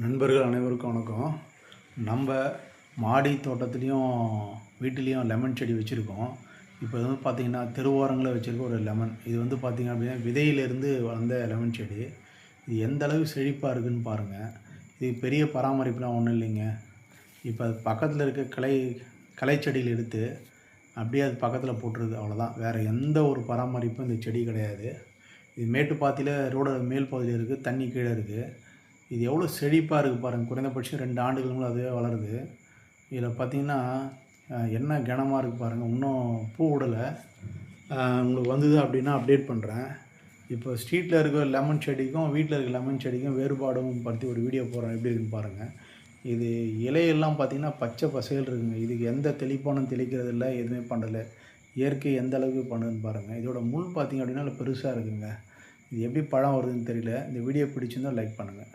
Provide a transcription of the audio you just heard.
நண்பர்கள் அனைவருக்கும் வணக்கம். நம்ம மாடி தோட்டத்துலேயும் வீட்டிலையும் லெமன் செடி வச்சுருக்கோம். இப்போ இது வந்து பார்த்திங்கன்னா தெருவோரங்களில் வச்சுருக்க ஒரு லெமன். இது வந்து பார்த்திங்க அப்படின்னா விதையிலேருந்து வளர்ந்த லெமன் செடி. இது எந்த அளவு செழிப்பாக இருக்குதுன்னு பாருங்கள். இது பெரிய பராமரிப்புலாம் ஒன்றும் இல்லைங்க. இப்போ அது பக்கத்தில் இருக்க களை செடியில் எடுத்து அப்படியே அது பக்கத்தில் போட்டுருது, அவ்வளோதான். வேறு எந்த ஒரு பராமரிப்பும் இந்த செடி கிடையாது. இது மேட்டுப்பாத்தியில் ரோட மேல் பகுதியில் இருக்குது, தண்ணி கீழே இருக்குது. இது எவ்வளோ செழிப்பாக இருக்குது பாருங்கள். குறைந்தபட்சம் 2 ஆண்டுகள் மேலே அதுவே வளருது. இதில் பார்த்திங்கன்னா என்ன கனமாக இருக்குது பாருங்கள். இன்னும் பூ விடலை. உங்களுக்கு வந்தது அப்படின்னா அப்டேட் பண்ணுறேன். இப்போ ஸ்ட்ரீட்டில் இருக்கிற லெமன் செடிக்கும் வீட்டில் இருக்கிற லெமன் செடிக்கும் வேறுபாடும் படுத்தி ஒரு வீடியோ போடுறேன், எப்படி இருக்குன்னு பாருங்கள். இது இலையெல்லாம் பார்த்திங்கன்னா பச்சை பசேல் இருக்குங்க. இதுக்கு எந்த தெளிப்பானும் தெளிக்கிறது இல்லை, எதுவுமே பண்ணுறதில்ல. இயற்கை எந்த அளவுக்கு பண்ணுதுன்னு பாருங்கள். இதோட முள் பார்த்திங்க அப்படின்னா பெருசாக இருக்குங்க. இது எப்படி பழம் வருதுன்னு தெரியல. இந்த வீடியோ பிடிச்சிருந்தால் லைக் பண்ணுங்கள்.